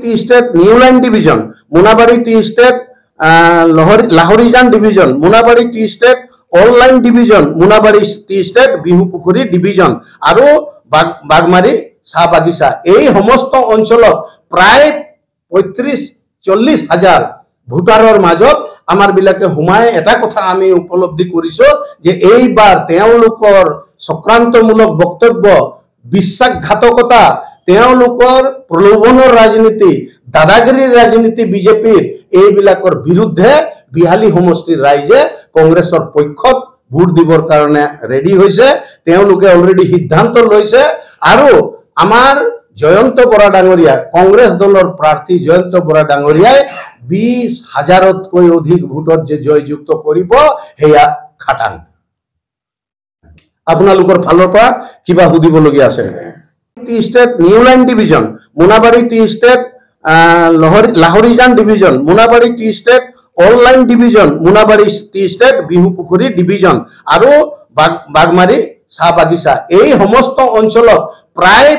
T estate new line division Monabari tea estate Laharijan division Monabari tea estate old line division Monabari tea estate Bihupukhuri division और बागमारी चाह बागिचा এই সমস্ত অঞ্চলত প্রায় ৩৫-৪০ হাজার ভোটাৰৰ মাজত আমাৰ বিলাকে হুমাই এটা কথা আমি উপলব্ধি কৰিছো যে এইবাৰ তেওঁলোকৰ চক্ৰান্তমূলক বক্তব্য বিশ্বাসঘাতকতা তেওঁলোকৰ প্ৰলোভনৰ ৰাজনীতি দাদাগিৰিৰ ৰাজনীতি বিজেপিৰ এইবিলাকৰ বিৰুদ্ধে বিহালী সমষ্টিৰ ৰাইজে কংগ্ৰেছৰ পক্ষত ভোট দিবৰ কাৰণে ৰেডি হৈছে তেওঁলোকে অলৰেডি সিদ্ধান্ত লৈছে আৰু আমাৰ জয়ন্ত বৰা ডাঙৰীয়া কংগ্ৰেছ দলৰ প্ৰাৰ্থী জয়ন্ত বৰা ডাঙৰীয়াই ২০,০০০তকৈ অধিক ভোটত যে জয়যুক্ত কৰিব হেয়া খাটাং আপোনালোকৰ ফালৰ পৰা কিবা সুধিবলগীয়া আছে tea estate new line division Monabari tea estate Laharijan division Monabari tea estate old line division Monabari tea estate Bihupukhuri division और बागमारी चाह बागिचा এই সমস্ত অঞ্চলত প্রায়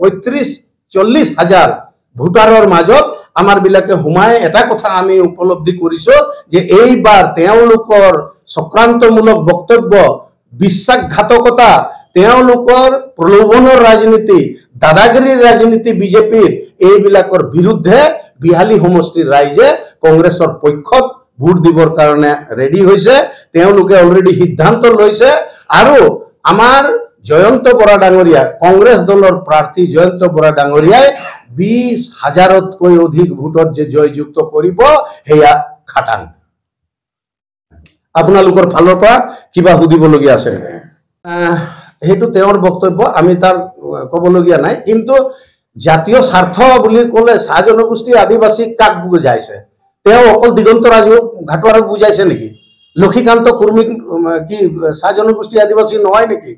৩৫-৪০ হাজার ভোটাৰৰ মাজত আমাৰ বিলাকে হুমাই এটা কথা আমি উপলব্ধি কৰিছো যে এইবাৰ তেওঁলোকৰ চক্ৰান্তমূলক বক্তব্য বিশ্বাসঘাতকতা তেওঁলোকৰ প্ৰলোভনৰ ৰাজনীতি দাদাগিৰিৰ ৰাজনীতি বিজেপিৰ এইবিলাকৰ বিৰুদ্ধে বিহালী সমষ্টিৰ ৰাইজে কংগ্ৰেছৰ পক্ষত ভোট দিবৰ কাৰণে ৰেডি হৈছে তেওঁলোকে অলৰেডি সিদ্ধান্ত লৈছে আৰু আমাৰ জয়ন্ত বৰা ডাঙৰীয়া কংগ্ৰেছ দলৰ প্ৰাৰ্থী জয়ন্ত বৰা ডাঙৰীয়াই ২০,০০০তকৈ অধিক ভোটত যে জয়যুক্ত কৰিব হেয়া খাটাং আপোনালোকৰ ফালৰ পৰা কিবা সুধিবলগীয়া আছে हेतु तेवर बक्तव्य आमी तार कबलगिया नाई किन्तु जातीय स्वार्थ बुली कले चाह जनगोष्ठी आदिवासी काक बुझाइছে तेव अकल दिगंत राजु घाटवारक बुझाइছে नेকি लक्ष्मीकांत कुर्मी की चाह जनगोष्ठी आदिवासी নহয় नेकी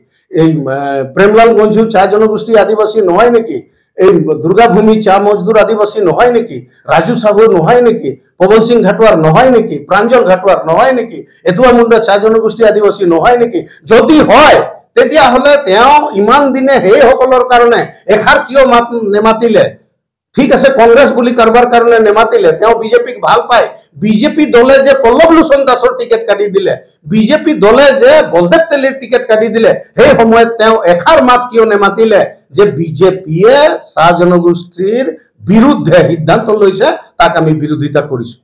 प्रेमलाल गंजू चाह जनगोष्ठी आदिवासी নহয় नेकी दुर्गा भूमि चाह मजदूर आदिवासी নহয় नेकी राजू साहू নহয় नेकी पवन सिंह घाटवार নহয় नेकी प्रांजल घाटवार নহয় नेकी एतुआ मुंडा चाह जनगोष्ठी आदिवासी নহয় नेकी जदि হয় তেতিয়া হলে তেও ইমান দিনে হেই সকলৰ কাৰণে এখাৰ কিয় মাত নেমাতিলে ঠিক আছে কংগ্ৰেছ বুলি কাৰবাৰ কাৰণে নেমাতিলে তেও বিজেপিক ভাল পায় বিজেপি দলে যে পল্লৱ লোচন দাসৰ টিকেট কাটি দিলে বিজেপি দলে যে বলদেৱ তেলীৰ টিকেট কাটি দিলে সেই সময়ত তেও এখাৰ মাত কিয় নেমাতিলে যে বিজেপিয়ে চাহ জনগোষ্ঠীৰ বিৰুদ্ধে সিদ্ধান্ত লৈছে তাক আমি বিৰোধিতা কৰিছো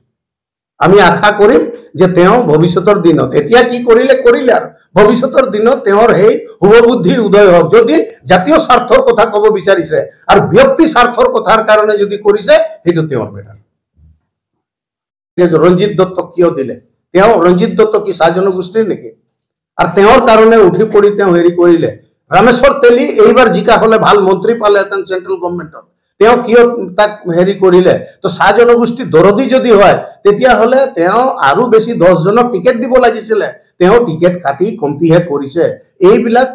আমি আশা কৰিম যে তেও ভৱিষ্যতৰ দিনত এতিয়া কি কৰিলে কৰিলে আৰু ভৱিষ্যতৰ দিনত তেওঁৰ হেই শুভবুদ্ধি উদয় হওক যদি জাতীয় স্বাৰ্থৰ কথা কব বিচাৰিছে আৰু ব্যক্তি স্বাৰ্থৰ কথাৰ কাৰণে যদি কৰিছে হেতু তেওঁৰ বেটাৰ ৰঞ্জিত দত্ত কিয় দিলে তেওঁ ৰঞ্জিত দত্ত কি চাহ জনগোষ্ঠীৰ নেকি আৰু তেওঁৰ কাৰণে উঠি পৰি তেওঁ হেৰি কৰিলে ৰামেশ্বৰ তেলী এইবাৰ জিকা হলে ভাল মন্ত্ৰী পালে হেতেন সেন্ট্ৰেল গভৰ্ণমেণ্টত তেও কিয় তাক হেৰি কৰিলে তো চাহ জনগোষ্ঠী দৰদি যদি হয় তেতিয়া হলে তেও আৰু বেছি 10 জনক টিকেট দিব লাগিছিলে তেও টিকেট কাটি কমপিহে কৰিছে এইবিলাক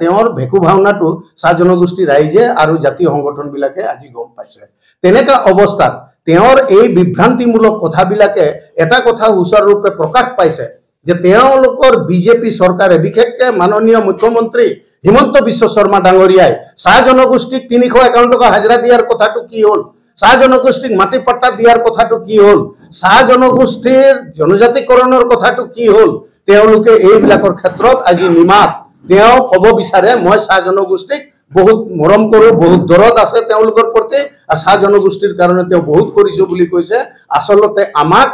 তেওঁৰ ভেকু ভাওনাটো চাহ জনগোষ্ঠী ৰাইজে আৰু জাতীয় সংগঠন বিলাকে আজি গম পাইছে তেনেকা অৱস্থাত তেওঁৰ এই বিভ্ৰান্তিমূলক কথাবিলাকে এটা কথা উচ্চাৰ ৰূপে প্ৰকাশ পাইছে যে তেওঁলোকৰ বিজেপি চৰকাৰে বিশেষকৈ মাননীয় মুখ্যমন্ত্ৰী হিমন্ত বিশ্ব শৰ্মা ডাঙৰীয়াই চাহ জনগোষ্ঠীক ৩৫১ টকা হাজিৰা দিয়াৰ কথাটো কি হল চাহ জনগোষ্ঠীক মাটি পট্টা দিয়াৰ কথাটো কি হল চাহ জনগোষ্ঠীৰ জনজাতিকৰণৰ কথাটো কি হল তেওঁলোকে এইবিলাকৰ ক্ষেত্ৰত আজি নিমাত তেও কব বিচাৰে মই চাহ জনগোষ্ঠীক বহুত মৰম কৰো বহুত দৰদ আছে তেওঁলোকৰ প্ৰতি আৰু চাহ জনগোষ্ঠীৰ কাৰণে তেও বহুত কৰিছো বুলি কৈছে আসলতে আমাক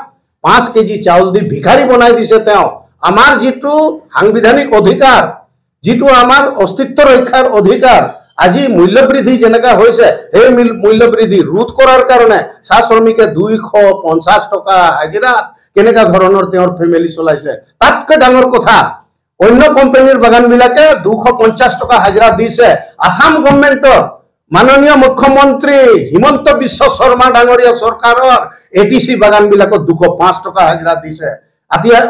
5 কেজি চাউল দি ভিখাৰী বনাই দিছে তেও আমাৰ যেটো সাংবিধানিক অধিকাৰ যেটো আমাৰ অস্তিত্ব ৰক্ষাৰ অধিকাৰ আজি মূল্য বৃদ্ধি যেনেকা হৈছে এই মূল্য বৃদ্ধি ৰোধ কৰাৰ কাৰণে চাহ শ্ৰমিকে 250 টকা হাজিৰা কেনেকা ধৰণৰ তেওঁৰ ফ্যামিলি চলাইছে তাতকৈ ডাঙৰ কথা অন্য কোম্পানীৰ বাগান বিলাকে 250 টকা হাজিৰা দিছে আসাম গভৰ্ণমেণ্টৰ মাননীয় মুখ্যমন্ত্ৰী হিমন্ত বিশ্ব শৰ্মা ডাঙৰীয়া চৰকাৰৰ এটিসি বাগান বিলাকক 205 টকা হাজিৰা দিছে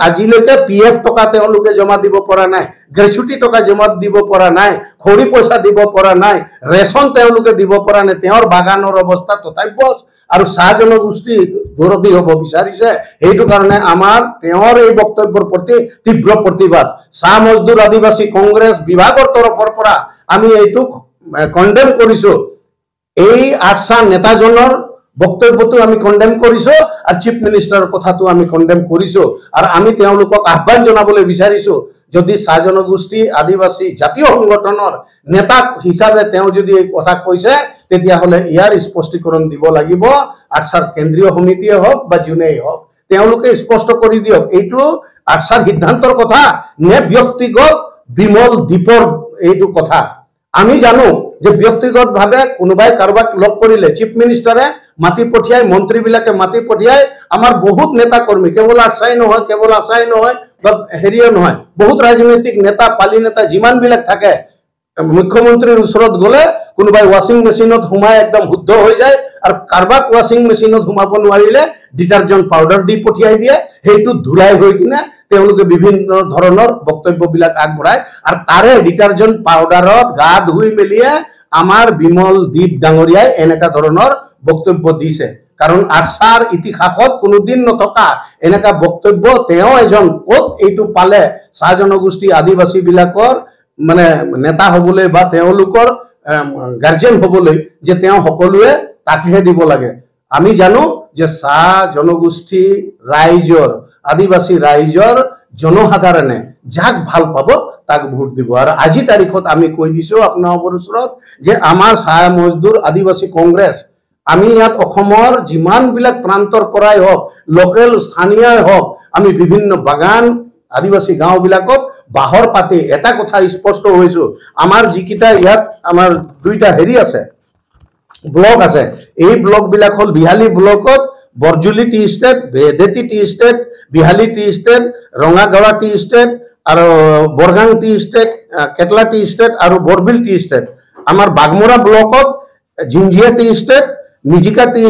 আজিলৈকে পিএফ টকা তেওঁলোকে জমা দিব পৰা নাই গ্ৰেচুটি টকা জমা দিব পৰা নাই খৰি পইচা দিব পৰা নাই ৰেশন তেওঁলোকে দিব পৰা নাই তেওঁৰ বাগানৰ অৱস্থা তথাপিও আৰু চাহ জনগোষ্ঠী দৰদি হ'ব বিচাৰিছে এইটো কাৰণে আমাৰ তেওঁৰ এই বক্তব্যৰ প্ৰতি তীব্ৰ প্ৰতিবাদ চাহ মজদুৰ আদিবাসী কংগ্ৰেছ বিভাগৰ তৰফৰ পৰা আমি এইটো কন্ডেম কৰিছো এই আটছা নেতাজনৰ বক্তব্যটো আমি কন্ডেম কৰিছো আৰু চিফ মিনিষ্টাৰৰ কথাটো আমি কন্ডেম কৰিছো আৰু আমি তেওঁলোকক আহ্বান জনাবলৈ বিচাৰিছো যদি চাহ জনগোষ্ঠী আদিবাসী জাতীয় সংগঠনৰ নেতা হিচাপে তেওঁ যদি এই কথা কৈছে তেতিয়া হলে ইয়াৰ স্পষ্টীকৰণ দিব লাগিব আৰসাৰ কেন্দ্ৰীয় সমিতিয়ে হওক বা জুনেই হওক তেওঁলোকে স্পষ্ট কৰি দিয়ক এইটো আৰসাৰ সিদ্ধান্তৰ কথা নে ব্যক্তিগত বিমল দীপৰ এইটো কথা আমি জানো যে ব্যক্তিগতভাৱে কোনোবাই কাৰোবাক লগ কৰিলে চিফ মিনিষ্টাৰে মাতি পঠিয়াই মন্ত্ৰীবিলাকে মাতি পঠিয়াই আমাৰ বহুত নেতা কৰ্মী কেৱল আৰসাই নহয় কেৱল আছাই নহয় বা হেৰিও নহয় বহুত ৰাজনৈতিক নেতা পালি নেতা যিমান বিলাক থাকে মুখ্যমন্ত্ৰীৰ ওচৰত গলে কোনোবাই ৱাশ্বিং মেচিনত হুমাই একদম শুদ্ধ হৈ যায় আৰু কাৰবাক ৱাশ্বিং মেচিনত হুমাব নোৱাৰিলে ডিটাৰজেন্ট পাউডাৰ দি পঠিয়াই দিয়ে সেইটো ধুলাই হৈ কিনে তেওঁলোকে বিভিন্ন ধৰণৰ বক্তব্যবিলাক আগবঢ়ায় আৰু তাৰে ডিটাৰজেন্ট পাউডাৰত গা ধুই মেলিয়ে আমাৰ বিমল দীপ ডাঙৰীয়াই এনেকা ধৰণৰ বক্তব্য দিছে কাৰণ আৰসাৰ ইতিহাসত কোনোদিন নথকা এনেকা বক্তব্য তেওঁ এজন ক'ত এইটো পালে চাহ জনগোষ্ঠী আদিবাসী বিলাকৰ মানে নেতা হবলৈ বা তেওঁলোকৰ গাৰ্জেন হবলৈ যে তেওঁ সকলোৱে তাকহে দিব লাগে আমি জানো যে চাহ জনগোষ্ঠী ৰাইজৰ আদিবাসী ৰাইজৰ জনসাধাৰণে যাক ভাল পাব তাক ভোট দিব আৰু আজি তাৰিখত আমি কৈ দিছো আপোনালোকৰ ওচৰত যে আমাৰ চাহ মজদুৰ আদিবাসী কংগ্ৰেছ আমি ইয়াত অসমৰ যিমান বিলাক প্ৰান্তৰ পৰাই হওক লোকেল স্থানীয় হওক আমি বিভিন্ন বাগান আদিবাসী গাঁও বিলাকত বাহৰ পাতি এটা কথা স্পষ্ট হৈছো আমাৰ যিকিটা ইয়াত আমাৰ দুইটা হেৰি আছে ব্লক আছে এই ব্লক বিলাক হল বিহালী ব্লকত Borjuli tea estate Bedeti tea estate Bihali tea estate Rangagaon tea estate আৰু Borgang tea estate Ketla tea estate আৰু বৰবিল টি ষ্টেট আমাৰ বাগমৰা ব্লকত জিঞ্জিয়া টি ষ্টেট নিজিকা টি